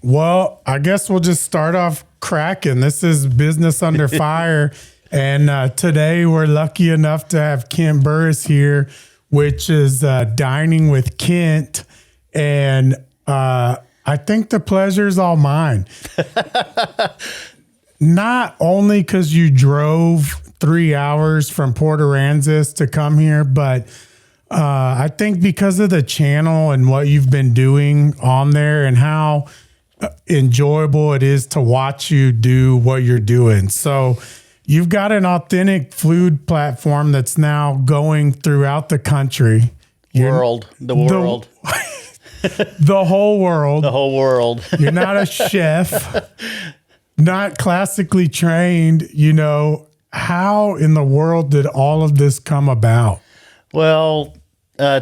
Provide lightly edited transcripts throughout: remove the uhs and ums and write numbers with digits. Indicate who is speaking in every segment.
Speaker 1: Well, I guess we'll just start off cracking. This is Business Under Fire. And today we're lucky enough to have Kent Burris here, which is Dining with Kent. And I think the pleasure is all mine. Not only because you drove 3 hours from Port Aransas to come here, but I think because of the channel and what you've been doing on there and how enjoyable it is to watch you do what you're doing. So you've got an authentic food platform that's now going throughout the country.
Speaker 2: The world.
Speaker 1: The whole world.
Speaker 2: The whole world.
Speaker 1: You're not a chef, not classically trained. You know, how in the world did all of this come about?
Speaker 2: Well,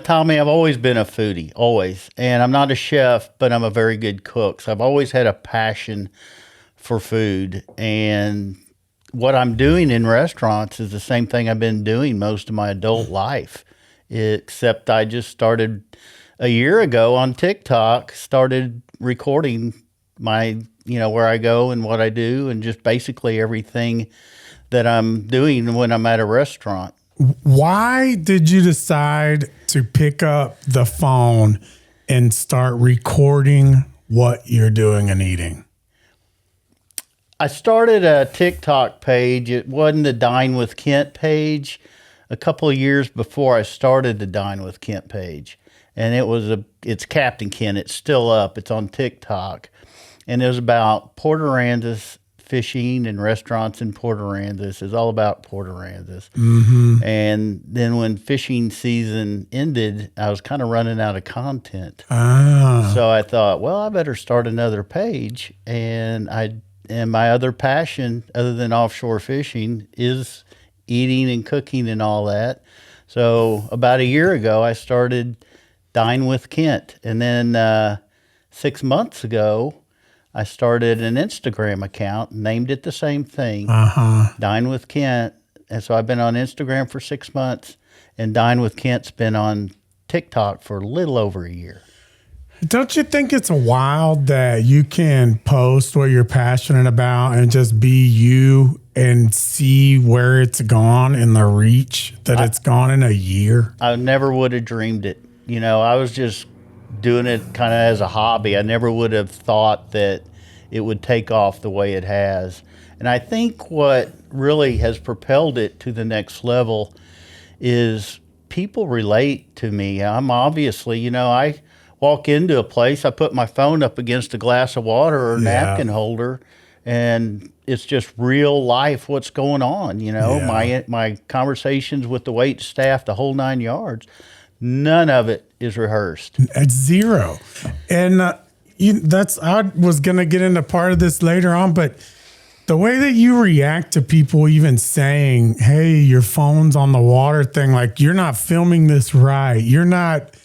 Speaker 2: Tommy, I've always been a foodie, always. And I'm not a chef, but I'm a very good cook. So I've always had a passion for food. And what I'm doing in restaurants is the same thing I've been doing most of my adult life, except I just started a year ago on TikTok, started recording my, where I go and what I do and just basically everything that I'm doing when I'm at a restaurant.
Speaker 1: Why did you decide to pick up the phone and start recording what you're doing and eating?
Speaker 2: I started a TikTok page. It wasn't the Dine with Kent page. A couple of years before I started the Dine with Kent page. And it's Captain Kent. It's still up. It's on TikTok. And it was about Port Aransas fishing and restaurants in Port Aransas. It's all about Port Aransas. Mm-hmm. And then when fishing season ended, I was kind of running out of content. So I thought, well, I better start another page. And my other passion, other than offshore fishing, is eating and cooking and all that. So about a year ago, I started Dine with Kent. And then 6 months ago, I started an Instagram account, named it the same thing, Dine with Kent. And so I've been on Instagram for 6 months, and Dine with Kent's been on TikTok for a little over a year.
Speaker 1: Don't you think it's wild that you can post what you're passionate about and just be you and see where it's gone in the reach that it's gone in a year?
Speaker 2: I never would have dreamed it. I was just doing it kind of as a hobby. I never would have thought that it would take off the way it has. And I think what really has propelled it to the next level is people relate to me. I'm obviously, I walk into a place, I put my phone up against a glass of water or a napkin holder, and it's just real life what's going on. My conversations with the wait staff, the whole 9 yards, none of it is rehearsed.
Speaker 1: It's zero. And I was going to get into part of this later on, but the way that you react to people even saying, hey, your phone's on the water thing, like you're not filming this right. You're not.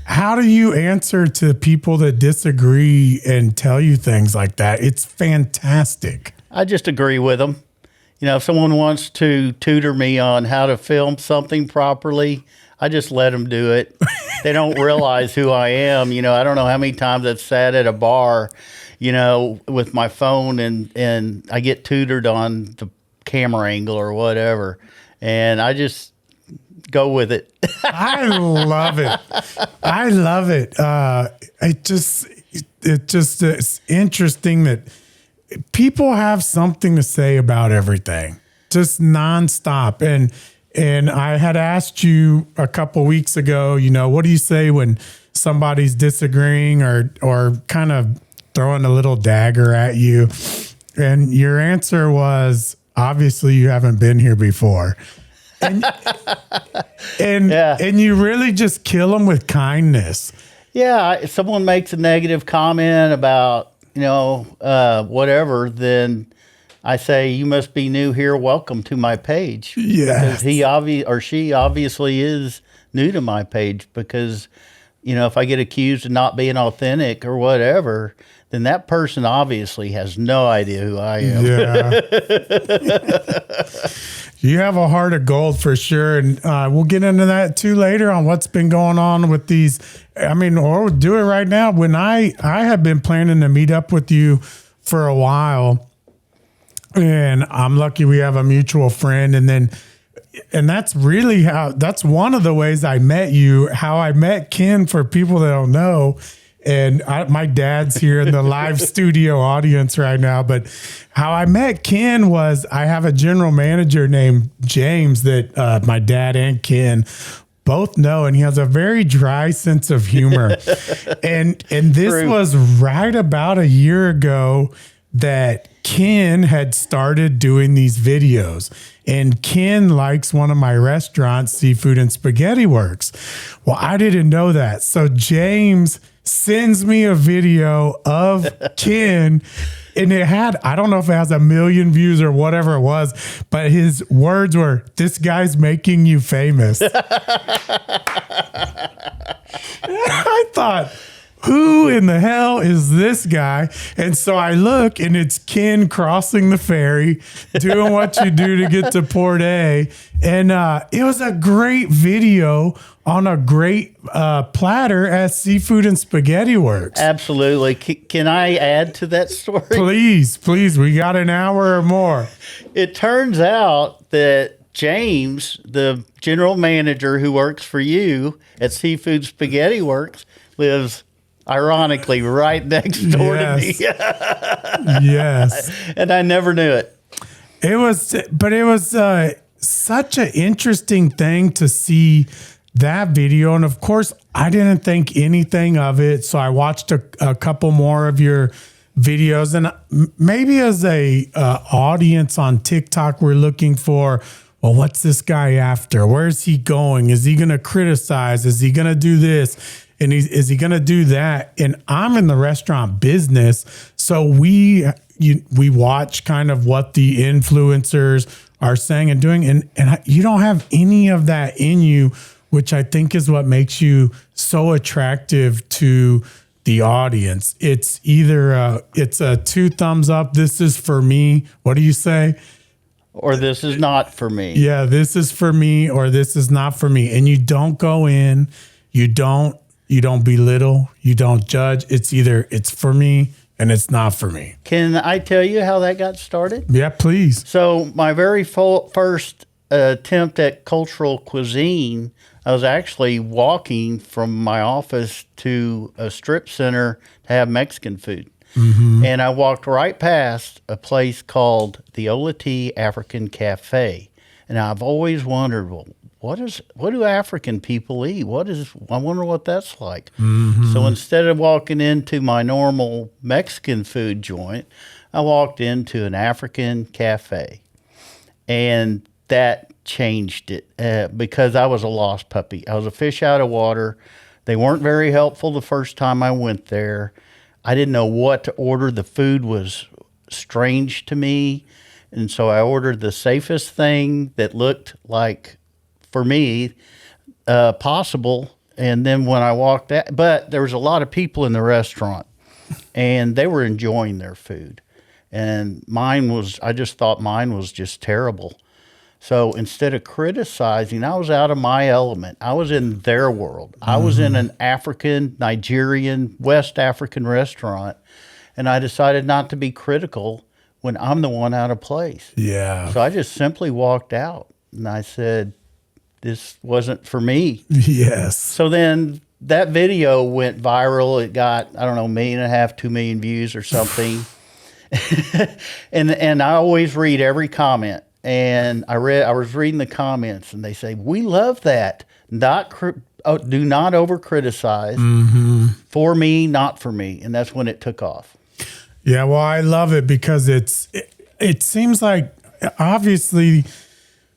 Speaker 1: How do you answer to people that disagree and tell you things like that? It's fantastic.
Speaker 2: I just agree with them. If someone wants to tutor me on how to film something properly, I just let them do it. They don't realize who I am. I don't know how many times I've sat at a bar, with my phone and I get tutored on the camera angle or whatever. And I just go with it.
Speaker 1: I love it. I love it. It's interesting that people have something to say about everything, just nonstop. And I had asked you a couple weeks ago, what do you say when somebody's disagreeing or kind of throwing a little dagger at you? And your answer was, obviously you haven't been here before. And you really just kill them with kindness.
Speaker 2: Yeah. If someone makes a negative comment about, whatever, then I say, you must be new here. Welcome to my page.
Speaker 1: Yeah.
Speaker 2: Because she obviously is new to my page, because if I get accused of not being authentic or whatever, then that person obviously has no idea who I am.
Speaker 1: Yeah. You have a heart of gold for sure. And we'll get into that too later on what's been going on with these. I mean, or we'll do it right now. When I have been planning to meet up with you for a while, and I'm lucky we have a mutual friend. And that's really that's one of the ways I met you, how I met Ken, for people that don't know. And my dad's here in the live studio audience right now. But how I met Ken was I have a general manager named James that my dad and Ken both know, and he has a very dry sense of humor. and this
Speaker 2: True.
Speaker 1: was right about a year ago that Ken had started doing these videos. And Ken likes one of my restaurants, Seafood and Spaghetti Works. Well, I didn't know that. So James sends me a video of Ken, and it had, I don't know if it has 1 million views or whatever it was, but his words were, "This guy's making you famous." I thought, who in the hell is this guy? And so I look, and it's Ken crossing the ferry, doing what you do to get to Port A. And it was a great video on a great platter at Seafood and Spaghetti Works.
Speaker 2: Absolutely. Can I add to that story?
Speaker 1: Please. We got an hour or more.
Speaker 2: It turns out that James, the general manager who works for you at Seafood Spaghetti Works, lives ironically right next door to me.
Speaker 1: Yes.
Speaker 2: And I never knew it.
Speaker 1: It was such an interesting thing to see that video. And of course, I didn't think anything of it. So I watched a couple more of your videos, and maybe as a audience on TikTok, we're looking for, well, what's this guy after? Where's he going? Is he going to criticize? Is he going to do this? And is he going to do that? And I'm in the restaurant business. So we watch kind of what the influencers are saying and doing. And you don't have any of that in you, which I think is what makes you so attractive to the audience. It's either it's a 2 thumbs up. This is for me. What do you say?
Speaker 2: Or this is not for me.
Speaker 1: Yeah, this is for me, or this is not for me. And you don't go in, you don't belittle, you don't judge. It's either it's for me and it's not for me.
Speaker 2: Can I tell you how that got started?
Speaker 1: Yeah, please.
Speaker 2: So my very first attempt at cultural cuisine, I was actually walking from my office to a strip center to have Mexican food. Mm-hmm. And I walked right past a place called the Olati African Cafe. And I've always wondered, well, what do African people eat? I wonder what that's like. Mm-hmm. So instead of walking into my normal Mexican food joint, I walked into an African cafe. And that changed it because I was a lost puppy. I was a fish out of water. They weren't very helpful the first time I went there. I didn't know what to order. The food was strange to me. And so I ordered the safest thing that looked like, for me, possible. And then when I walked out, but there was a lot of people in the restaurant and they were enjoying their food. And I just thought mine was just terrible. So instead of criticizing, I was out of my element. I was in their world. Mm-hmm. I was in an African, Nigerian, West African restaurant, and I decided not to be critical when I'm the one out of place.
Speaker 1: Yeah.
Speaker 2: So I just simply walked out, and I said, this wasn't for me.
Speaker 1: Yes.
Speaker 2: So then that video went viral. It got, 1.5 million, 2 million views or something. and I always read every comment. And I was reading the comments, and they say, "We love that. Do not over criticize. Mm-hmm. For me, not for me." And that's when it took off.
Speaker 1: Yeah, well, I love it because it seems like obviously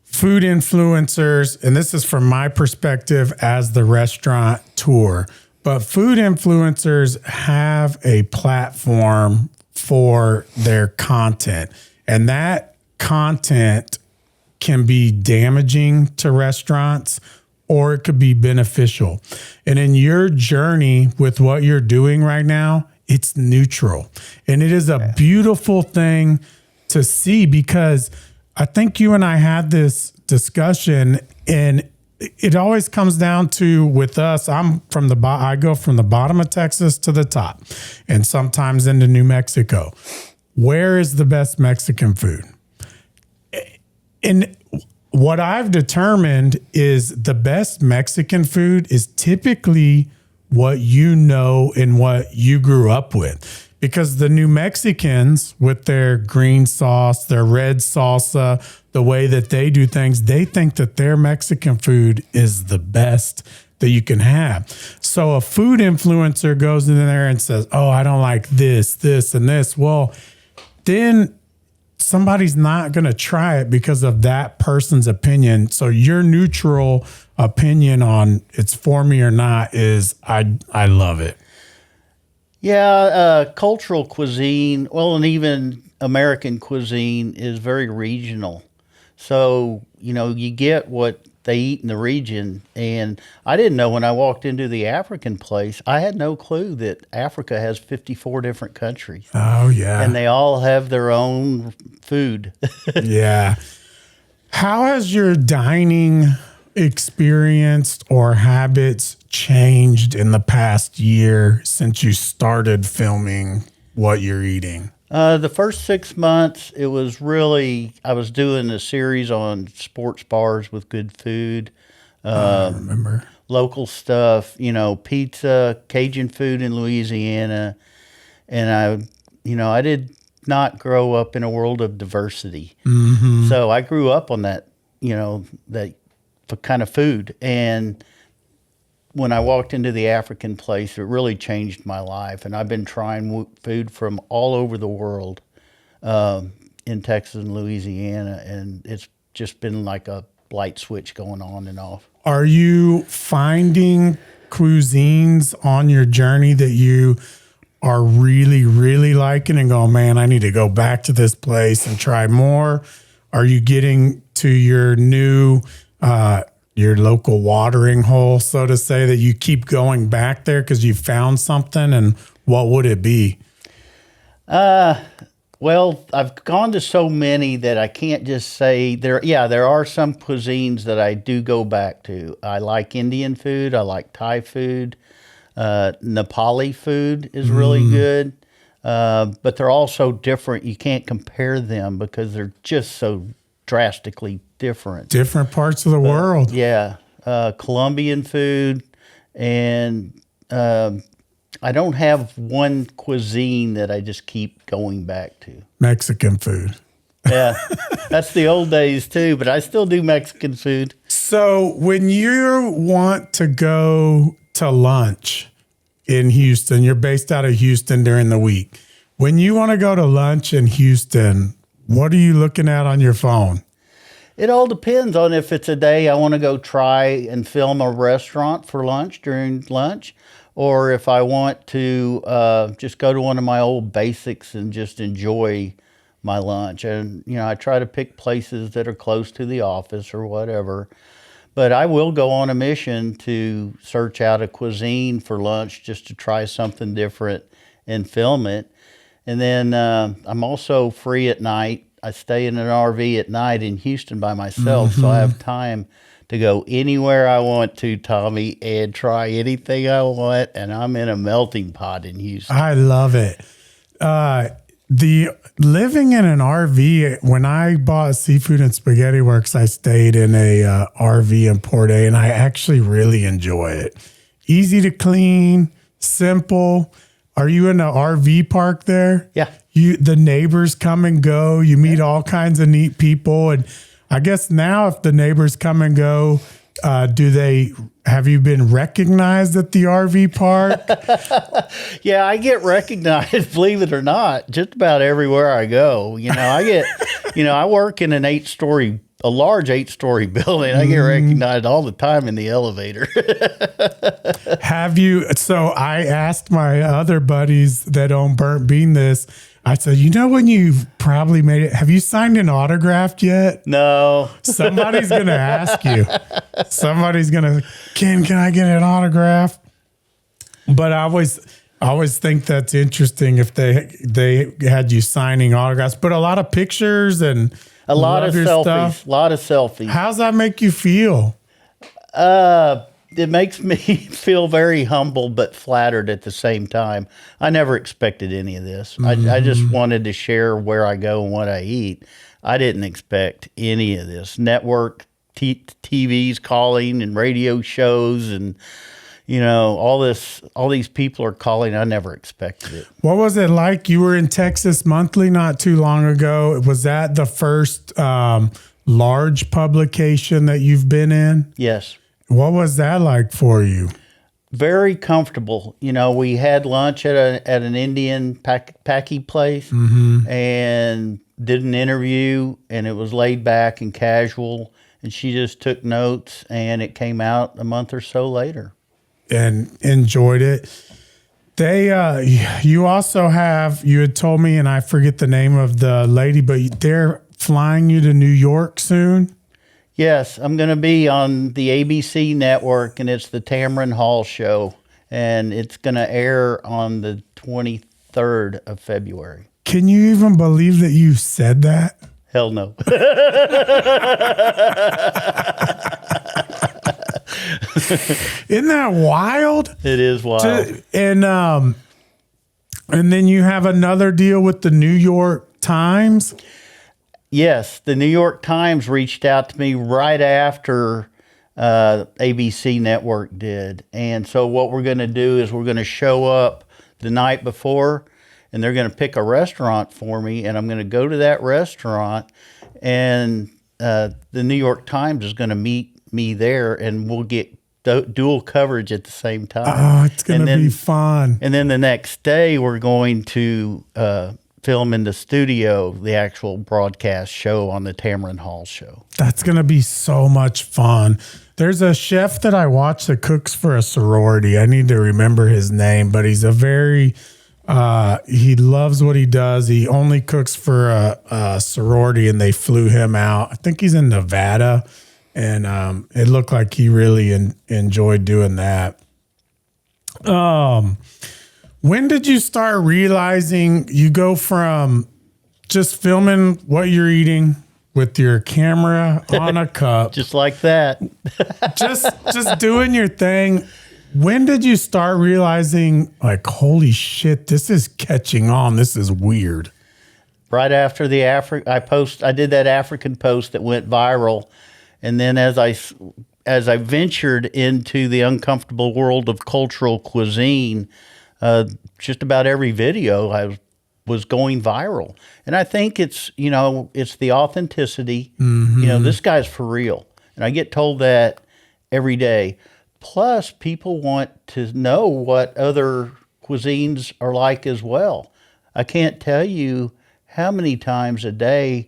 Speaker 1: food influencers, and this is from my perspective as the restaurateur, but food influencers have a platform for their content, and that content can be damaging to restaurants or it could be beneficial. And in your journey with what you're doing right now, it's neutral. And it is a beautiful thing to see, because I think you and I had this discussion, and it always comes down to, with us, I go from the bottom of Texas to the top, and sometimes into New Mexico. Where is the best Mexican food? And what I've determined is the best Mexican food is typically what you know and what you grew up with. Because the New Mexicans, with their green sauce, their red salsa, the way that they do things, they think that their Mexican food is the best that you can have. So a food influencer goes in there and says, oh, I don't like this, this, and this. Well, then somebody's not going to try it because of that person's opinion. So your neutral opinion on it's for me or not is I love it.
Speaker 2: Yeah, cultural cuisine, well, and even American cuisine is very regional. So, you get what they eat in the region. And I didn't know when I walked into the African place, I had no clue that Africa has 54 different countries.
Speaker 1: Oh, yeah.
Speaker 2: And they all have their own food.
Speaker 1: Yeah. How has your dining experience or habits changed in the past year since you started filming what you're eating?
Speaker 2: The first 6 months, it was really, I was doing a series on sports bars with good food.
Speaker 1: I remember.
Speaker 2: Local stuff, pizza, Cajun food in Louisiana. And I did not grow up in a world of diversity. Mm-hmm. So I grew up on that, that kind of food. And when I walked into the African place, it really changed my life. And I've been trying food from all over the world in Texas and Louisiana. And it's just been like a light switch going on and off.
Speaker 1: Are you finding cuisines on your journey that you are really, really liking and going, man, I need to go back to this place and try more? Are you getting to your new your local watering hole, so to say, that you keep going back there because you found something? And what would it be?
Speaker 2: Well, I've gone to so many that I can't just say there. Yeah, there are some cuisines that I do go back to. I like Indian food. I like Thai food. Nepali food is really good. But they're all so different. You can't compare them because they're just so drastically different.
Speaker 1: Different parts of the world.
Speaker 2: Yeah. Colombian food. And I don't have one cuisine that I just keep going back to.
Speaker 1: Mexican food.
Speaker 2: Yeah. That's the old days too, but I still do Mexican food.
Speaker 1: So when you want to go to lunch in Houston, you're based out of Houston during the week. When you want to go to lunch in Houston, what are you looking at on your phone?
Speaker 2: It all depends on if it's a day I want to go try and film a restaurant for lunch during lunch, or if I want to just go to one of my old basics and just enjoy my lunch. And, I try to pick places that are close to the office or whatever. But I will go on a mission to search out a cuisine for lunch just to try something different and film it. And then I'm also free at night. I stay in an RV at night in Houston by myself, so I have time to go anywhere I want to, Tommy, and try anything I want. And I'm in a melting pot in Houston.
Speaker 1: I love it. The living in an RV, when I bought Seafood and Spaghetti Works, I stayed in a RV in Port A, and I actually really enjoy it. Easy to clean, simple. Are you in an RV park there?
Speaker 2: Yeah.
Speaker 1: The neighbors come and go. You meet all kinds of neat people. And I guess now if the neighbors come and go, have you been recognized at the RV park?
Speaker 2: Yeah, I get recognized, believe it or not, just about everywhere I go. I work in a large 8-story building. I get recognized all the time in the elevator.
Speaker 1: So I asked my other buddies that own Burnt Bean this, I said, you know, when you've probably made it, have you signed an autograph yet?
Speaker 2: No.
Speaker 1: Somebody's going to ask you. Somebody's going to, can I get an autograph? But I always think that's interesting if they had you signing autographs, but a lot of pictures and
Speaker 2: a lot of selfies.
Speaker 1: Stuff.
Speaker 2: A lot of selfies.
Speaker 1: How's that make you feel?
Speaker 2: It makes me feel very humble but flattered at the same time. I never expected any of this. I just wanted to share where I go and what I eat. I didn't expect any of this. Network TVs calling and radio shows and, you know, all these people are calling. I never expected it.
Speaker 1: What was it like? You were in Texas Monthly not too long ago. Was that the first large publication that you've been in?
Speaker 2: Yes.
Speaker 1: What was that like for you?
Speaker 2: Very comfortable. You know, we had lunch at an Indian Paki place and did an interview, and it was laid back and casual, and she just took notes, and it came out a month or so later.
Speaker 1: And enjoyed it. You also have, you had told me, and I forget the name of the lady, but they're flying you to New York soon?
Speaker 2: Yes, I'm going to be on the ABC network, and it's the Tamron Hall Show, and it's going to air on the 23rd of February.
Speaker 1: Can you even believe that you said that?
Speaker 2: Hell no.
Speaker 1: Isn't that wild?
Speaker 2: It is wild.
Speaker 1: And then you have another deal with the New York Times.
Speaker 2: Yes, the New York Times reached out to me right after ABC Network did. And so what we're going to do is we're going to show up the night before, and they're going to pick a restaurant for me, and I'm going to go to that restaurant, and the New York Times is going to meet me there, and we'll get dual coverage at the same time.
Speaker 1: Oh, it's going to be fun.
Speaker 2: And then the next day, we're going to film in the studio the actual broadcast show on the Tamron Hall Show.
Speaker 1: That's going to be so much fun. There's a chef that I watch that cooks for a sorority. I need to remember his name, but he's a very, he loves what he does. He only cooks for a sorority, and they flew him out. I think he's in Nevada, and it looked like he really enjoyed doing that. When did you start realizing you go from just filming what you're eating with your camera on a cup,
Speaker 2: just like that,
Speaker 1: just doing your thing? When did you start realizing, like, holy shit, this is catching on. This is weird.
Speaker 2: Right after the I did that African post that went viral, and then as I ventured into the uncomfortable world of cultural cuisine, just about every video I was going viral. And I think it's the authenticity. You know, this guy's for real. And I get told that every day. Plus, people want to know what other cuisines are like as well. I can't tell you how many times a day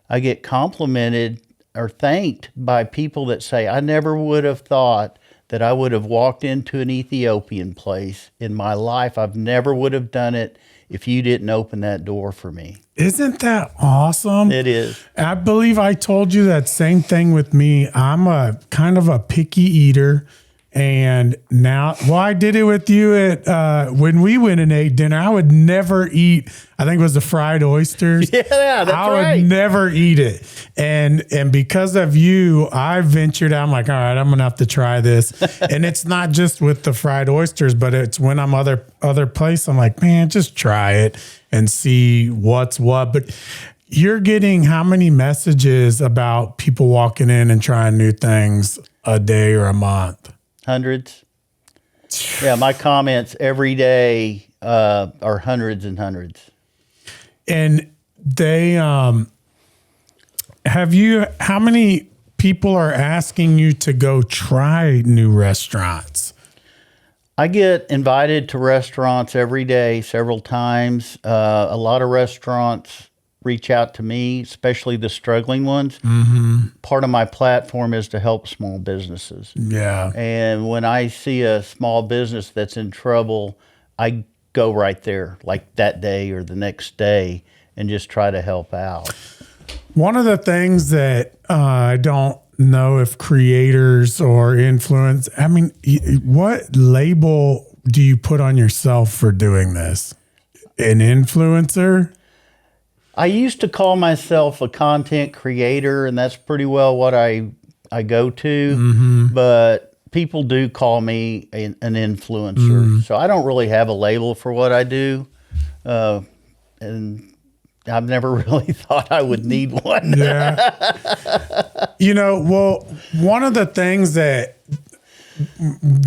Speaker 2: I get complimented or thanked by people that say, I never would have thought that I would have walked into an Ethiopian place in my life. I've never would have done it if you didn't open that door for me.
Speaker 1: Isn't that awesome?
Speaker 2: It is.
Speaker 1: I believe I told you that same thing with me. I'm a kind of a picky eater. And now, well, I did it with you at when we went and ate dinner. I would never eat, I think it was the fried oysters.
Speaker 2: Yeah, that's right.
Speaker 1: I would never eat it. And because of you, I ventured out. I'm like, all right, I'm going to have to try this. And it's not just with the fried oysters, but it's when I'm other place. I'm like, man, just try it and see what's what. But you're getting how many messages about people walking in and trying new things a day or a month?
Speaker 2: Hundreds. Yeah, my comments every day are hundreds and hundreds.
Speaker 1: And they how many people are asking you to go try new restaurants?
Speaker 2: I get invited to restaurants every day, several times. A lot of restaurants reach out to me, especially the struggling ones. Part of my platform is to help small businesses.
Speaker 1: Yeah.
Speaker 2: And when I see a small business that's in trouble, I go right there, like that day or the next day, and just try to help out.
Speaker 1: One of the things that I don't know if creators or influence, I mean, what label do you put on yourself for doing this? An influencer?
Speaker 2: I used to call myself a content creator, and that's pretty well what I go to, but people do call me an influencer. So I don't really have a label for what I do. And I've never really thought I would need one.
Speaker 1: Yeah. Well, one of the things that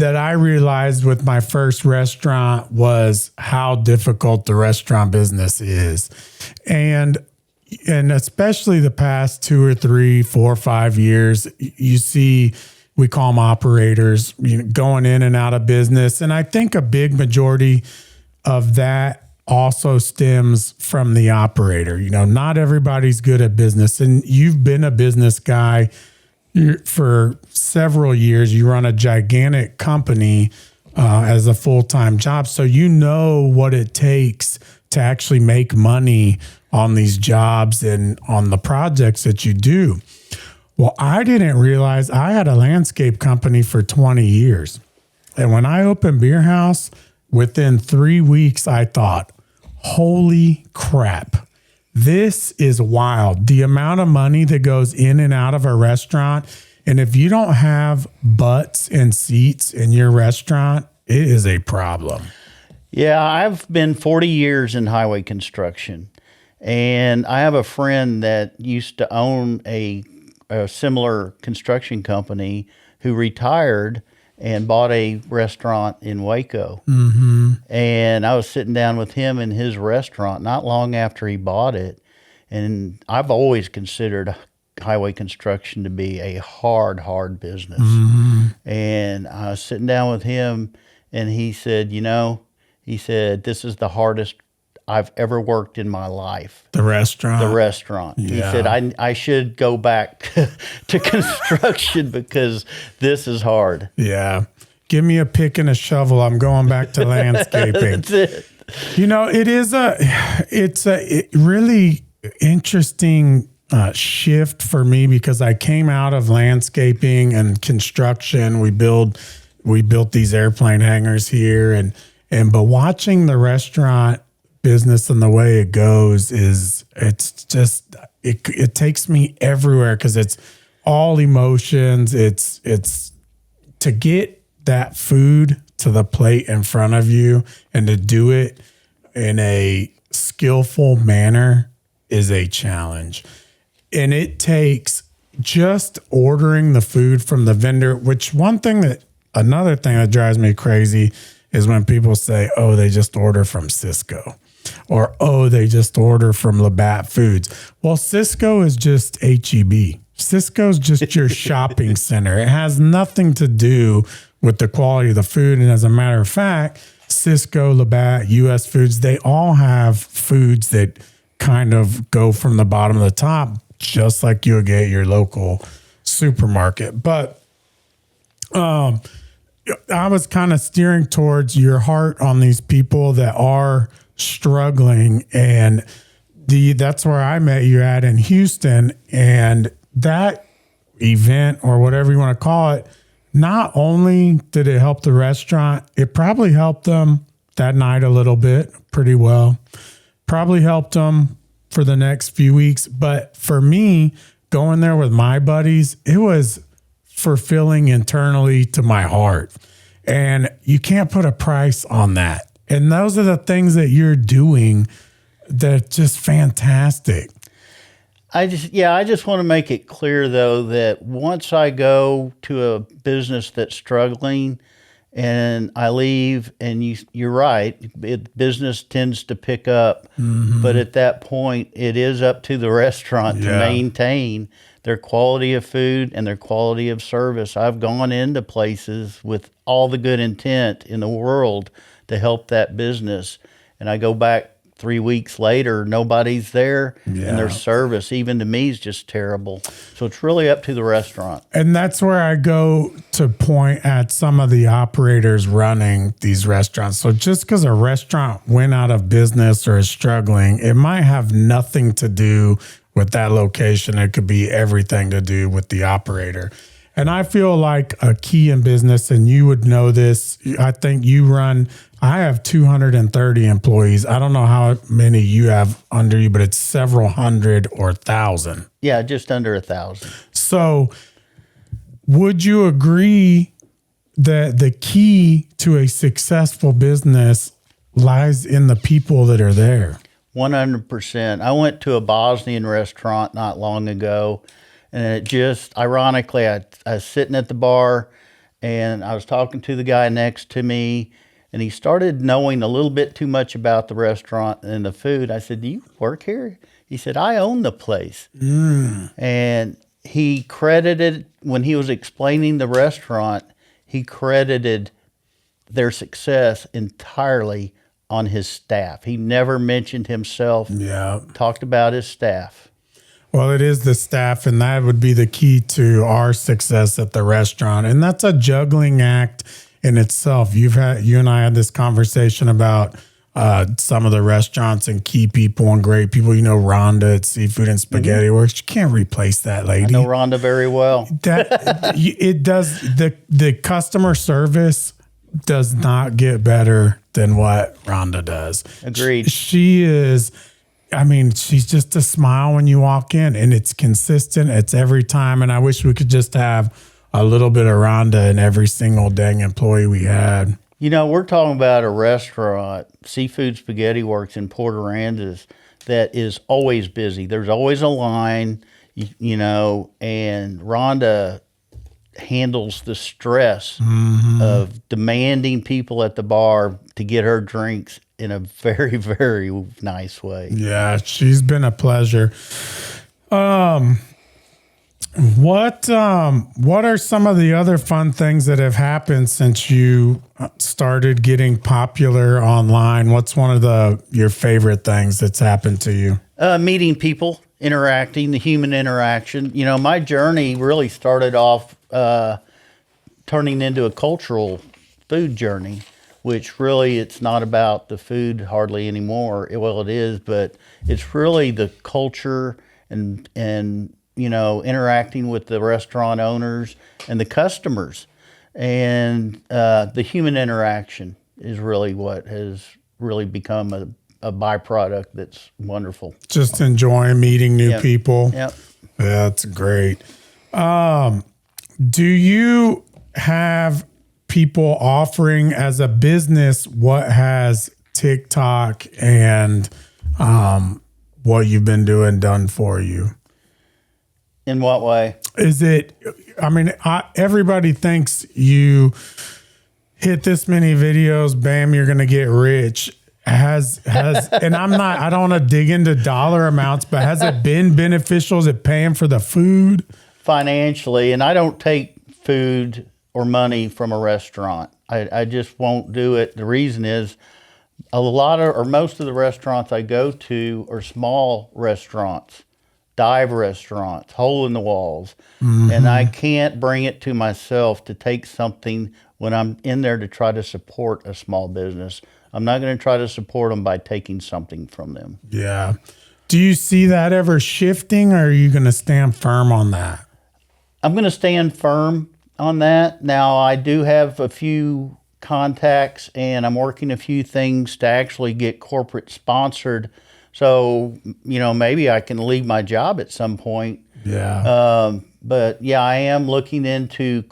Speaker 1: I realized with my first restaurant was how difficult the restaurant business is. And especially the past 2 or 3, 4, 5 years, you see, we call them operators, going in and out of business. And I think a big majority of that also stems from the operator. Not everybody's good at business. And you've been a business guy for several years. You run a gigantic company as a full-time job. So you know what it takes to actually make money on these jobs and on the projects that you do. Well, I didn't realize I had a landscape company for 20 years. And when I opened Beer House, within 3 weeks, I thought, holy crap, this is wild. The amount of money that goes in and out of a restaurant. And if you don't have butts and seats in your restaurant, it is a problem.
Speaker 2: Yeah, I've been 40 years in highway construction. And I have a friend that used to own a similar construction company who retired and bought a restaurant in Waco. And I was sitting down with him in his restaurant not long after he bought it. And I've always considered highway construction to be a hard business. And I was sitting down with him, and he said, this is the hardest I've ever worked in my life.
Speaker 1: The restaurant?
Speaker 2: The restaurant.
Speaker 1: Yeah.
Speaker 2: He said, I should go back to construction because this is hard.
Speaker 1: Yeah. Give me a pick and a shovel. I'm going back to landscaping.
Speaker 2: That's it.
Speaker 1: It's a really interesting shift for me because I came out of landscaping and construction. We built these airplane hangars here, but watching the restaurant business and the way it goes it takes me everywhere because it's all emotions. It's to get that food to the plate in front of you and to do it in a skillful manner is a challenge. And it takes just ordering the food from the vendor, which another thing that drives me crazy is when people say, oh, they just order from Cisco. Or, oh, they just order from Labatt Foods. Well, Cisco is just HEB. Cisco's just your shopping center. It has nothing to do with the quality of the food. And as a matter of fact, Cisco, Labatt, US Foods, they all have foods that kind of go from the bottom to the top, just like you'll get your local supermarket. But I was kind of steering towards your heart on these people that are struggling, and that's where I met you at in Houston. And that event, or whatever you want to call it, not only did it help the restaurant, it probably helped them that night a little bit, pretty well. Probably helped them for the next few weeks. But for me, going there with my buddies, it was fulfilling internally to my heart. And you can't put a price on that. And those are the things that you're doing that are just fantastic.
Speaker 2: I just want to make it clear, though, that once I go to a business that's struggling and I leave, and you're right, business tends to pick up. But at that point, it is up to the restaurant to maintain their quality of food and their quality of service. I've gone into places with all the good intent in the world to help that business, and I go back 3 weeks later, nobody's there,
Speaker 1: Yeah.
Speaker 2: and their service, even to me, is just terrible. So it's really up to the restaurant.
Speaker 1: And that's where I go to point at some of the operators running these restaurants. So just because a restaurant went out of business or is struggling, it might have nothing to do with that location. It could be everything to do with the operator. And I feel like a key in business, and you would know this, I think I have 230 employees. I don't know how many you have under you, but it's several hundred or 1,000.
Speaker 2: Yeah, just under 1,000.
Speaker 1: So would you agree that the key to a successful business lies in the people that are there?
Speaker 2: 100%. I went to a Bosnian restaurant not long ago, and it just, ironically, I was sitting at the bar, and I was talking to the guy next to me, and he started knowing a little bit too much about the restaurant and the food. I said, "Do you work here?" He said, "I own the place." And he credited, when he was explaining the restaurant, he credited their success entirely on his staff. He never mentioned himself.
Speaker 1: Yeah.
Speaker 2: Talked about his staff.
Speaker 1: Well, it is the staff, and that would be the key to our success at the restaurant. And that's a juggling act in itself. You and I had this conversation about some of the restaurants and key people and great people. You know, Rhonda at Seafood and Spaghetti Works. You can't replace that lady.
Speaker 2: I know Rhonda very well.
Speaker 1: It does. The customer service does not get better than what Rhonda does.
Speaker 2: Agreed.
Speaker 1: She is. I mean, she's just a smile when you walk in, and it's consistent. It's every time. And I wish we could just have a little bit of Rhonda in every single dang employee we had.
Speaker 2: You know, we're talking about a restaurant, Seafood Spaghetti Works in Port Aransas, that is always busy. There's always a line, you know, and Rhonda handles the stress of demanding people at the bar to get her drinks in a very, very nice way.
Speaker 1: Yeah, she's been a pleasure. What are some of the other fun things that have happened since you started getting popular online? What's one of your favorite things that's happened to you?
Speaker 2: Meeting people, interacting, the human interaction. You know, my journey really started off turning into a cultural food journey, which really, it's not about the food hardly anymore. Well, it is, but it's really the culture and you know, interacting with the restaurant owners and the customers. And the human interaction is really what has really become a byproduct that's wonderful.
Speaker 1: Just enjoying meeting new people.
Speaker 2: Yep.
Speaker 1: That's great. Do you have people offering as a business what has TikTok and what you've been doing done for you?
Speaker 2: In what way?
Speaker 1: Is it, I mean, everybody thinks you hit this many videos, bam, you're going to get rich. And I don't want to dig into dollar amounts, but has it been beneficial? Is it paying for the food?
Speaker 2: Financially, and I don't take food or money from a restaurant. I just won't do it. The reason is most of the restaurants I go to are small restaurants, dive restaurants, hole in the walls. And I can't bring it to myself to take something when I'm in there to try to support a small business. I'm not going to try to support them by taking something from them.
Speaker 1: Yeah. Do you see that ever shifting, or are you going to stand firm on that?
Speaker 2: I'm going to stand firm on that. Now, I do have a few contacts, and I'm working a few things to actually get corporate sponsored. So, you know, maybe I can leave my job at some point.
Speaker 1: Yeah.
Speaker 2: But yeah, I am looking into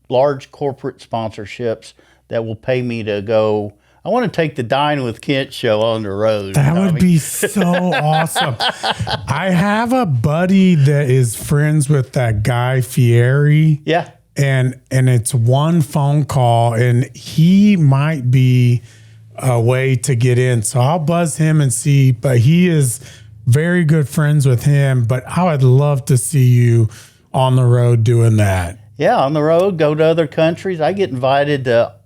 Speaker 2: large corporate sponsorships that will pay me to go. I want to take the Dine with Kent show on the road.
Speaker 1: That would be so awesome. I have a buddy that is friends with that guy Fieri.
Speaker 2: Yeah.
Speaker 1: And it's one phone call, and he might be a way to get in. So I'll buzz him and see, but he is very good friends with him. But I would love to see you on the road doing that.
Speaker 2: Yeah, on the road, go to other countries. I get invited to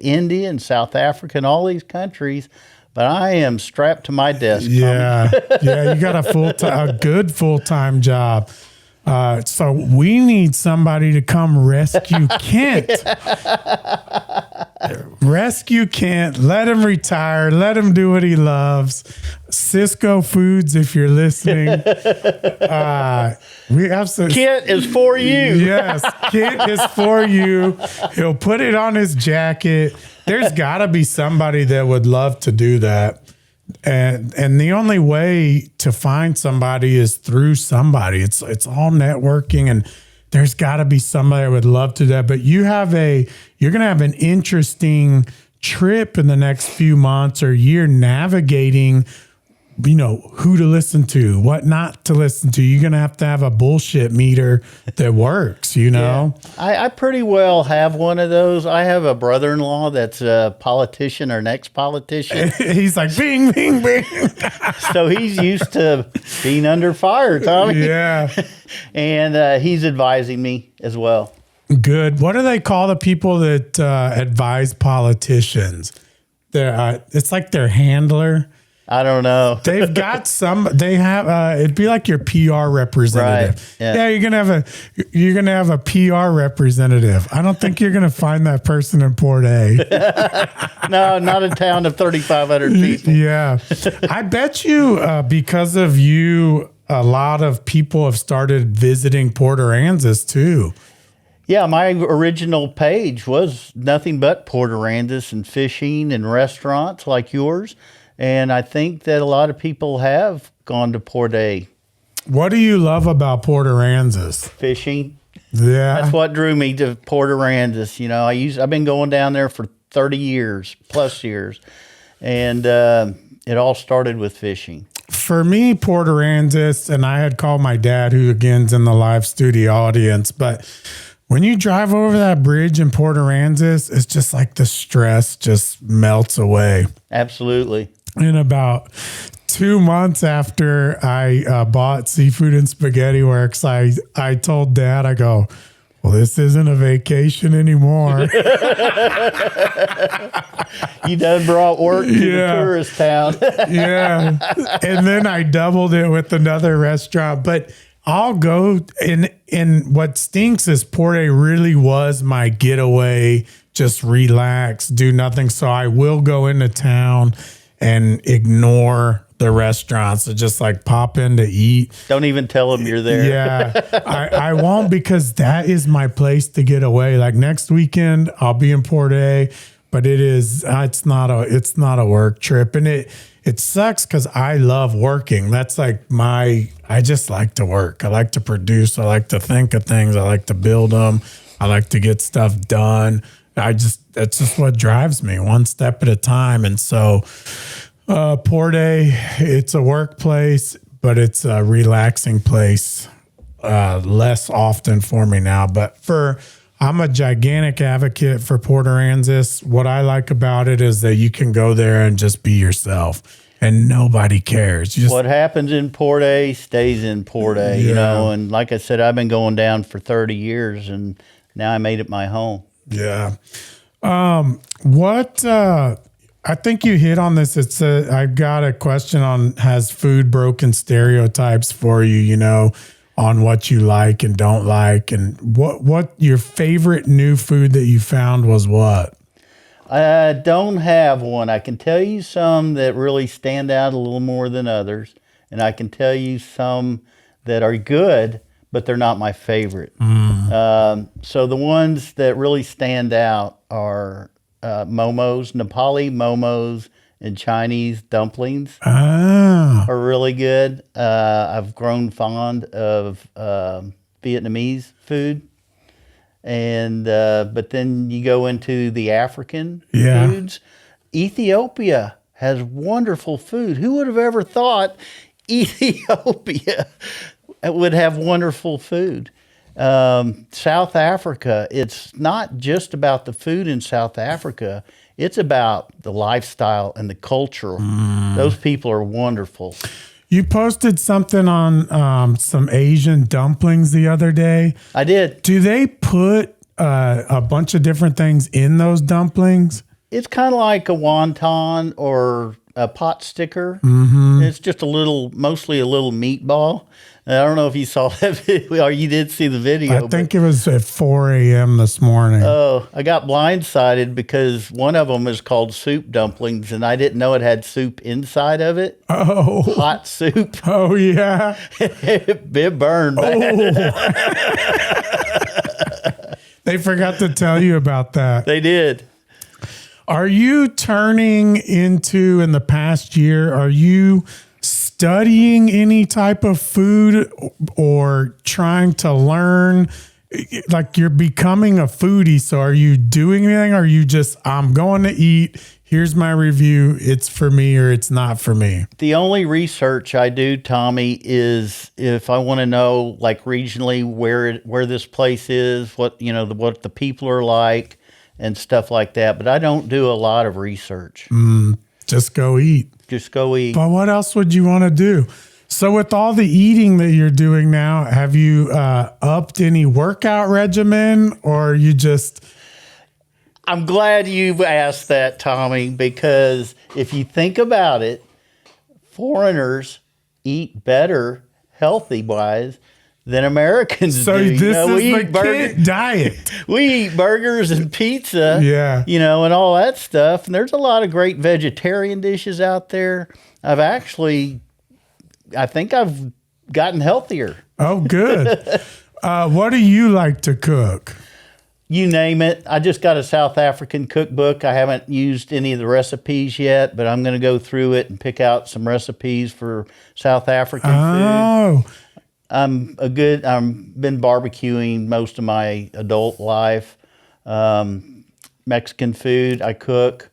Speaker 2: India and South Africa and all these countries, but I am strapped to my desk.
Speaker 1: Yeah. Yeah. You got a good full-time job. So we need somebody to come rescue Kent. Rescue Kent. Let him retire. Let him do what he loves. Cisco Foods, if you're listening. We have some.
Speaker 2: Kent is for you.
Speaker 1: Yes, Kent is for you. He'll put it on his jacket. There's got to be somebody that would love to do that. And the only way to find somebody is through somebody. It's all networking, and there's got to be somebody that would love to do that. But you're going to have an interesting trip in the next few months or year navigating, who to listen to, what not to listen to. You're going to have a bullshit meter that works,
Speaker 2: Yeah. I pretty well have one of those. I have a brother-in-law that's a politician or an ex-politician.
Speaker 1: He's like, bing, bing, bing.
Speaker 2: So he's used to being under fire, Tommy.
Speaker 1: Yeah.
Speaker 2: And he's advising me as well.
Speaker 1: Good. What do they call the people that advise politicians? It's like their handler.
Speaker 2: I don't know.
Speaker 1: They've got it'd be like your PR representative.
Speaker 2: Right.
Speaker 1: Yeah, you're gonna have a PR representative. I don't think you're gonna find that person in Port A.
Speaker 2: No, not a town of 3,500 people.
Speaker 1: Yeah. I bet you because of you, a lot of people have started visiting Port Aransas too.
Speaker 2: Yeah, my original page was nothing but Port Aransas and fishing and restaurants like yours. And I think that a lot of people have gone to Port A.
Speaker 1: What do you love about Port Aransas?
Speaker 2: Fishing.
Speaker 1: Yeah.
Speaker 2: That's what drew me to Port Aransas. I've been going down there for 30 years, plus years. And it all started with fishing.
Speaker 1: For me, Port Aransas, and I had called my dad, who again's in the live studio audience, but when you drive over that bridge in Port Aransas, it's just like the stress just melts away.
Speaker 2: Absolutely.
Speaker 1: In about 2 months after I bought Seafood and Spaghetti Works, I told Dad, I go, well, this isn't a vacation anymore.
Speaker 2: You done brought work to the tourist town.
Speaker 1: Yeah. And then I doubled it with another restaurant. But I'll go, and what stinks is Port A really was my getaway, just relax, do nothing. So I will go into town and ignore the restaurants and just like pop in to eat.
Speaker 2: Don't even tell them you're there.
Speaker 1: Yeah, I won't, because that is my place to get away. Like next weekend, I'll be in Port A, but it's not a work trip, and it sucks because I love working. That's like I just like to work. I like to produce. I like to think of things. I like to build them. I like to get stuff done. That's just what drives me, one step at a time. And so Port A, it's a workplace, but it's a relaxing place less often for me now. But I'm a gigantic advocate for Port Aransas. What I like about it is that you can go there and just be yourself and nobody cares.
Speaker 2: What happens in Port A stays in Port A, and like I said, I've been going down for 30 years and now I made it my home.
Speaker 1: Yeah. I think you hit on this. I've got a question on, has food broken stereotypes for you, on what you like and don't like, and what your favorite new food that you found was what?
Speaker 2: I don't have one. I can tell you some that really stand out a little more than others, and I can tell you some that are good, but they're not my favorite. So the ones that really stand out are momos, Nepali momos, and Chinese dumplings are really good. I've grown fond of Vietnamese food. And but then you go into the African foods. Ethiopia has wonderful food. Who would have ever thought Ethiopia would have wonderful food? South Africa, it's not just about the food in South Africa. It's about the lifestyle and the culture. Those people are wonderful.
Speaker 1: You posted something on some Asian dumplings the other day.
Speaker 2: I did.
Speaker 1: Do they put a bunch of different things in those dumplings?
Speaker 2: It's kind of like a wonton or pot sticker. Mm-hmm. It's just mostly a little meatball. And I don't know if you saw that video or you did see the video.
Speaker 1: I think it was at 4 a.m. this morning.
Speaker 2: Oh, I got blindsided because one of them is called soup dumplings, and I didn't know it had soup inside of it.
Speaker 1: Oh.
Speaker 2: Hot soup.
Speaker 1: Oh, yeah.
Speaker 2: It burned.
Speaker 1: Oh. They forgot to tell you about that.
Speaker 2: They did.
Speaker 1: Are you turning into, in the past year, are you studying any type of food or trying to learn? Like you're becoming a foodie. So are you doing anything? Or are you just, I'm going to eat. Here's my review. It's for me or it's not for me.
Speaker 2: The only research I do, Tommy, is if I want to know like regionally where this place is, what the people are like and stuff like that. But I don't do a lot of research.
Speaker 1: Just go eat.
Speaker 2: Just go eat.
Speaker 1: But what else would you want to do? So with all the eating that you're doing now, have you upped any workout regimen or you just...
Speaker 2: I'm glad you asked that, Tommy, because if you think about it, foreigners eat better healthy-wise than Americans do.
Speaker 1: So this is
Speaker 2: we
Speaker 1: the kid diet.
Speaker 2: We eat burgers and pizza,
Speaker 1: Yeah.
Speaker 2: And all that stuff. And there's a lot of great vegetarian dishes out there. I think I've gotten healthier.
Speaker 1: Oh, good. What do you like to cook?
Speaker 2: You name it. I just got a South African cookbook. I haven't used any of the recipes yet, but I'm going to go through it and pick out some recipes for South African food. I've been barbecuing most of my adult life. Mexican food I cook.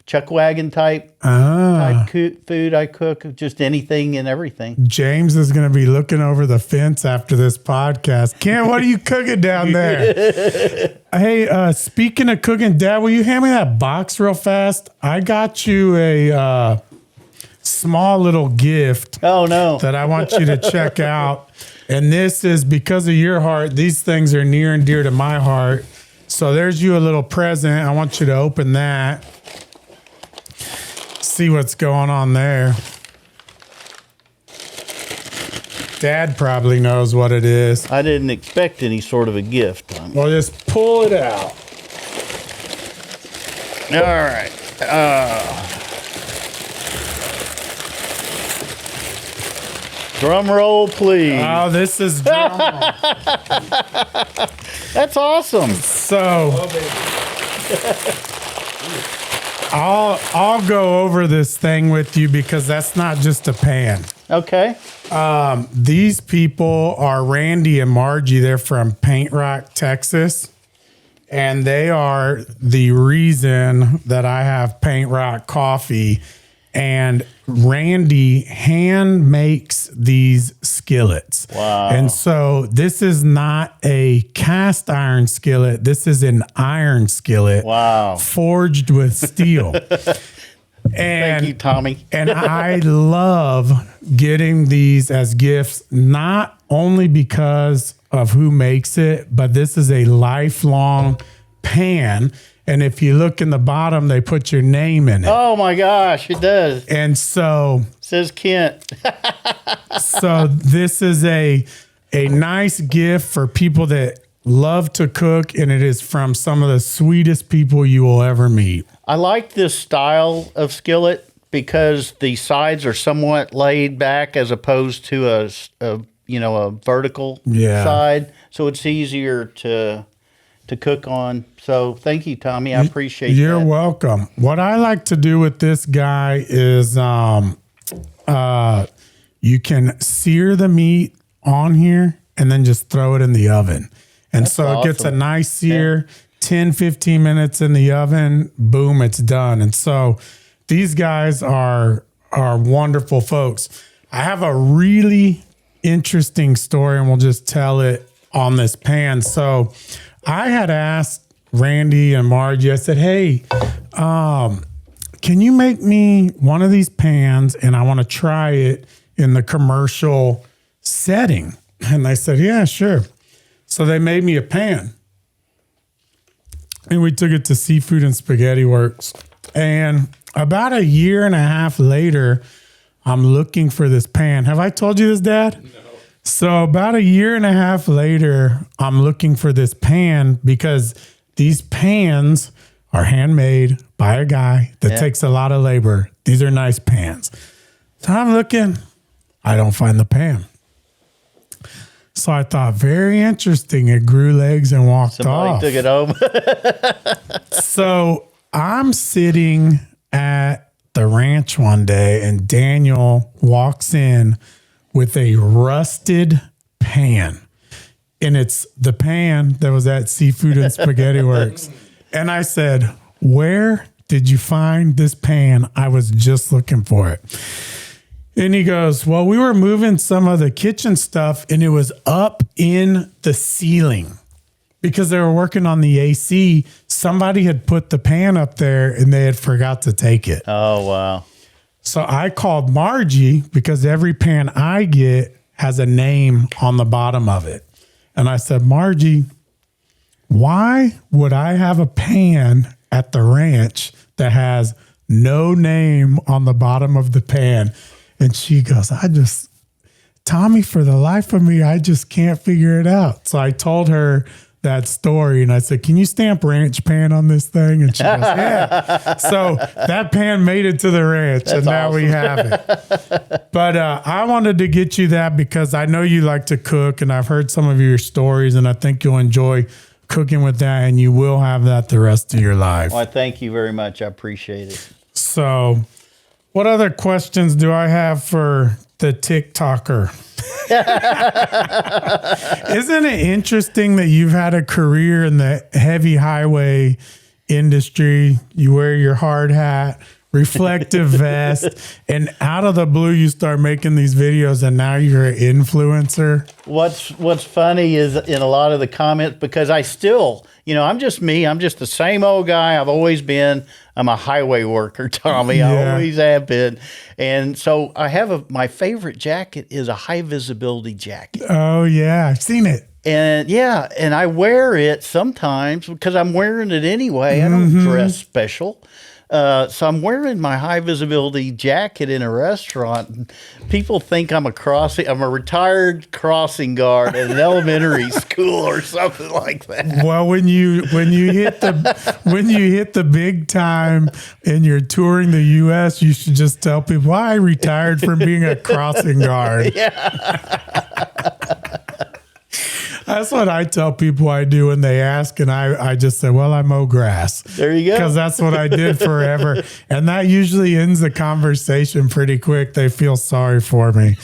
Speaker 2: Chuck wagon type food I cook. Just anything and everything.
Speaker 1: James is going to be looking over the fence after this podcast. Ken, what are you cooking down there? Hey, speaking of cooking, Dad, will you hand me that box real fast? I got you a small little gift.
Speaker 2: Oh, no.
Speaker 1: That I want you to check out. And this is because of your heart. These things are near and dear to my heart. So there's you a little present. I want you to open that. See what's going on there. Dad probably knows what it is.
Speaker 2: I didn't expect any sort of a gift, Tommy.
Speaker 1: Well, just pull it out.
Speaker 2: All right. Drum roll, please.
Speaker 1: Oh, this is drum roll.
Speaker 2: That's awesome.
Speaker 1: So I'll go over this thing with you because that's not just a pan.
Speaker 2: Okay.
Speaker 1: These people are Randy and Margie. They're from Paint Rock, Texas. And they are the reason that I have Paint Rock coffee. And Randy hand makes these skillets.
Speaker 2: Wow.
Speaker 1: And so this is not a cast iron skillet. This is an iron skillet.
Speaker 2: Wow.
Speaker 1: Forged with steel.
Speaker 2: Thank you, Tommy.
Speaker 1: And I love getting these as gifts, not only because of who makes it, but this is a lifelong pan. And if you look in the bottom, they put your name in it.
Speaker 2: Oh my gosh, it does.
Speaker 1: And so
Speaker 2: it says Kent.
Speaker 1: So this is a nice gift for people that love to cook, and it is from some of the sweetest people you will ever meet.
Speaker 2: I like this style of skillet because the sides are somewhat laid back as opposed to a vertical side. So it's easier to cook on. So thank you, Tommy. I appreciate that.
Speaker 1: You're welcome. What I like to do with this guy is you can sear the meat on here and then just throw it in the oven. And
Speaker 2: That's
Speaker 1: so
Speaker 2: awesome.
Speaker 1: It gets a nice sear, 10, 15 minutes in the oven, boom, it's done. And so these guys are wonderful folks. I have a really interesting story, and we'll just tell it on this pan. So I had asked Randy and Margie, I said, hey, can you make me one of these pans? And I want to try it in the commercial setting. And they said, yeah, sure. So they made me a pan. And we took it to Seafood and Spaghetti Works. And about a year and a half later, I'm looking for this pan. Have I told you this, Dad? No. So about a year and a half later, I'm looking for this pan because these pans are handmade by a guy that takes a lot of labor. These are nice pans. So I'm looking, I don't find the pan. So I thought, very interesting. It grew legs and walked off.
Speaker 2: Somebody took it home.
Speaker 1: So I'm sitting at the ranch one day and Daniel walks in with a rusted pan. And it's the pan that was at Seafood and Spaghetti Works. And I said, where did you find this pan? I was just looking for it. And he goes, well, we were moving some of the kitchen stuff and it was up in the ceiling because they were working on the AC. Somebody had put the pan up there and they had forgot to take it.
Speaker 2: Oh, wow.
Speaker 1: So I called Margie because every pan I get has a name on the bottom of it. And I said, Margie, why would I have a pan at the ranch that has no name on the bottom of the pan? And she goes, Tommy, for the life of me, I just can't figure it out. So I told her that story and I said, can you stamp ranch pan on this thing? And she goes, yeah. So that pan made it to the ranch. That's and now awesome. We have it. But I wanted to get you that because I know you like to cook and I've heard some of your stories and I think you'll enjoy cooking with that and you will have that the rest of your life.
Speaker 2: Well, thank you very much. I appreciate it.
Speaker 1: So what other questions do I have for the TikToker? Isn't it interesting that you've had a career in the heavy highway industry? You wear your hard hat, reflective vest, and out of the blue you start making these videos and now you're an influencer.
Speaker 2: What's funny is in a lot of the comments, because I still, I'm just me. I'm just the same old guy I've always been. I'm a highway worker, Tommy. Yeah. I always have been. And so I have my favorite jacket is a high visibility jacket.
Speaker 1: Oh, yeah. I've seen it.
Speaker 2: And yeah, and I wear it sometimes because I'm wearing it anyway. I don't dress special. So I'm wearing my high visibility jacket in a restaurant. And people think I'm a retired crossing guard at an elementary school or something like that.
Speaker 1: Well, when you hit the big time and you're touring the U.S., you should just tell people, I retired from being a crossing guard. Yeah. That's what I tell people I do when they ask, and I just say, well, I mow grass.
Speaker 2: There you go.
Speaker 1: Because that's what I did forever. And that usually ends the conversation pretty quick. They feel sorry for me,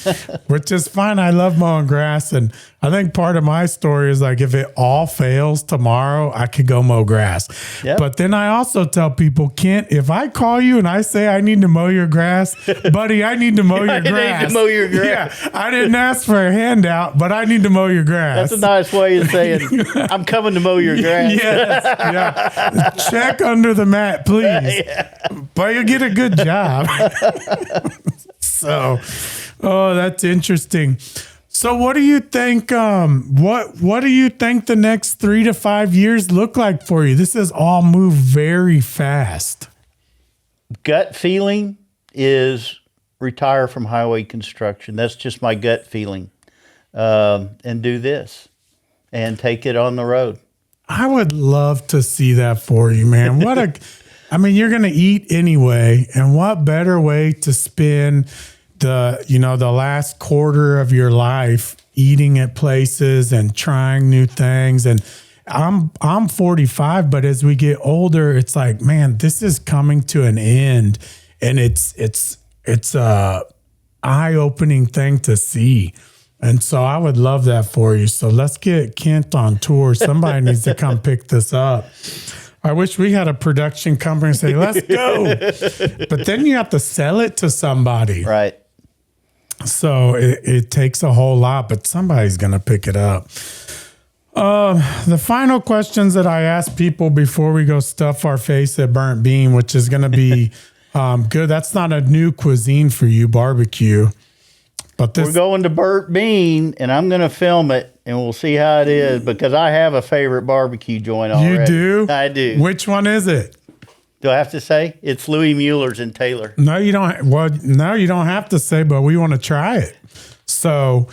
Speaker 1: which is fine. I love mowing grass. And I think part of my story is like, if it all fails tomorrow, I could go mow grass. Yep. But then I also tell people, Kent, if I call you and I say I need to mow your grass, buddy, I need to mow your grass.
Speaker 2: I need to mow your grass.
Speaker 1: Yeah, I didn't ask for a handout, but I need to mow your grass.
Speaker 2: That's a nice way of saying, I'm coming to mow your grass.
Speaker 1: Yes, yeah. Check under the mat, please. Yeah. But you'll get a good job. So, that's interesting. So what do you think, what do you think the next 3 to 5 years look like for you? This has all moved very fast.
Speaker 2: Gut feeling is retire from highway construction. That's just my gut feeling. And do this and take it on the road.
Speaker 1: I would love to see that for you, man. You're going to eat anyway. And what better way to spend the last quarter of your life eating at places and trying new things. And I'm 45, but as we get older, it's like, man, this is coming to an end, and it's a eye-opening thing to see. And so I would love that for you. So let's get Kent on tour. Somebody needs to come pick this up. I wish we had a production company and say, let's go. But then you have to sell it to somebody.
Speaker 2: Right.
Speaker 1: So it takes a whole lot, but somebody's going to pick it up. The final questions that I ask people before we go stuff our face at Burnt Bean, which is going to be good. That's not a new cuisine for you, barbecue. But
Speaker 2: we're going to Burnt Bean, and I'm going to film it, and we'll see how it is, because I have a favorite barbecue joint already.
Speaker 1: You do?
Speaker 2: I do.
Speaker 1: Which one is it?
Speaker 2: Do I have to say? It's Louis Mueller's in Taylor.
Speaker 1: No, you don't. Well, no, you don't have to say, but we want to try it. So,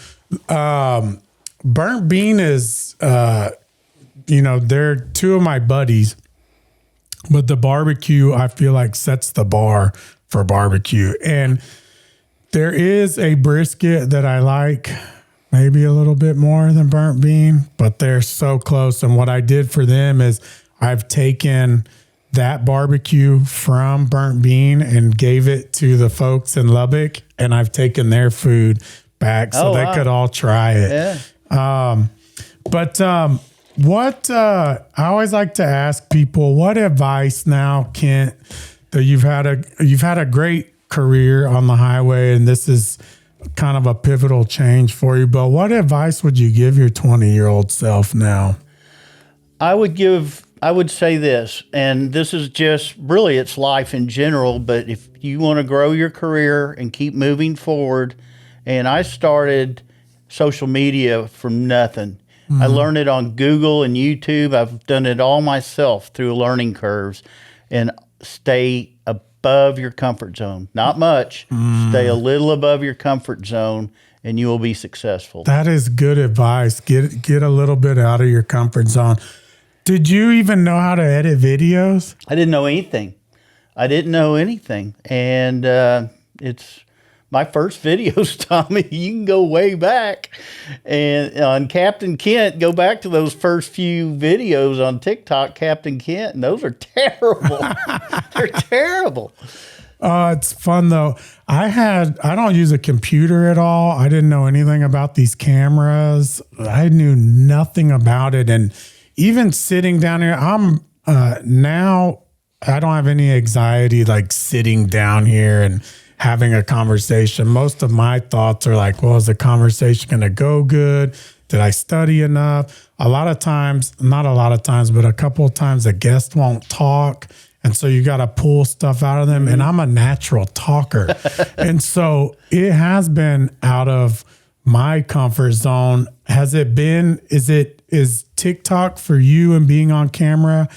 Speaker 1: Burnt Bean is, they're two of my buddies, but the barbecue, I feel like, sets the bar for barbecue. And there is a brisket that I like maybe a little bit more than Burnt Bean, but they're so close. And what I did for them is I've taken that barbecue from Burnt Bean and gave it to the folks in Lubbock, and I've taken their food back so they could all try it.
Speaker 2: Yeah.
Speaker 1: What I always like to ask people, what advice now, Kent, that you've had a great career on the highway, and this is kind of a pivotal change for you, but what advice would you give your 20-year-old self now?
Speaker 2: I would say this, and this is just really, it's life in general, but if you want to grow your career and keep moving forward, and I started social media from nothing. I learned it on Google and YouTube. I've done it all myself through learning curves, and stay above your comfort zone. Not much. Stay a little above your comfort zone, and you will be successful.
Speaker 1: That is good advice. Get a little bit out of your comfort zone. Did you even know how to edit videos?
Speaker 2: I didn't know anything. And it's my first videos, Tommy. You can go way back. And on Captain Kent, go back to those first few videos on TikTok, Captain Kent, and those are terrible. They're terrible.
Speaker 1: It's fun though. I don't use a computer at all. I didn't know anything about these cameras. I knew nothing about it. And even sitting down here, I'm now I don't have any anxiety like sitting down here and having a conversation. Most of my thoughts are like, well, is the conversation going to go good? Did I study enough? A lot of times, not a lot of times, but a couple of times the guest won't talk. And so you got to pull stuff out of them. And I'm a natural talker. And so it has been out of my comfort zone. Has it been, is TikTok for you and being on camera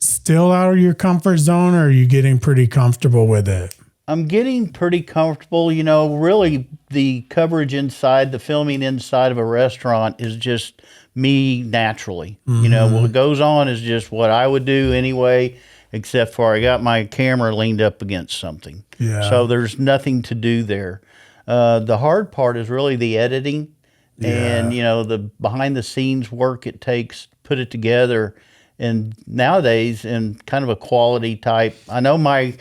Speaker 1: still out of your comfort zone, or are you getting pretty comfortable with it?
Speaker 2: I'm getting pretty comfortable. Really the coverage inside, the filming inside of a restaurant is just me naturally. What goes on is just what I would do anyway, except for I got my camera leaned up against something.
Speaker 1: Yeah.
Speaker 2: So there's nothing to do there. The hard part is really the editing and, the behind the scenes work it takes to put it together. And nowadays, in kind of a quality type, I know my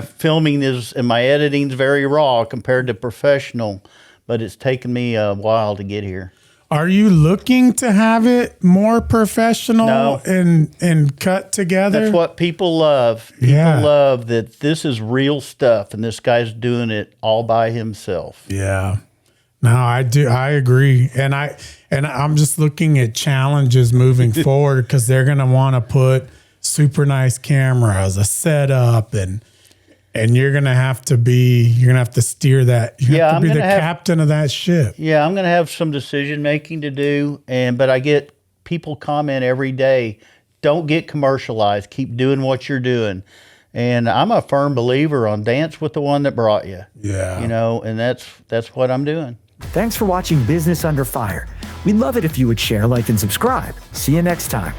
Speaker 2: filming is and my editing is very raw compared to professional, but it's taken me a while to get here.
Speaker 1: Are you looking to have it more professional
Speaker 2: No.
Speaker 1: and cut together?
Speaker 2: That's what people love. People love that this is real stuff, and this guy's doing it all by himself.
Speaker 1: Yeah. No, I do. I agree. And I'm just looking at challenges moving forward, because they're going to want to put super nice cameras, a setup, and you're going to have to steer that. You have to be the captain of that ship.
Speaker 2: Yeah, I'm going to have some decision making to do, but I get people comment every day, don't get commercialized, keep doing what you're doing. And I'm a firm believer on dance with the one that brought you.
Speaker 1: Yeah.
Speaker 2: And that's what I'm doing.
Speaker 3: Thanks for watching Business Under Fire. We'd love it if you would share, like, and subscribe. See you next time.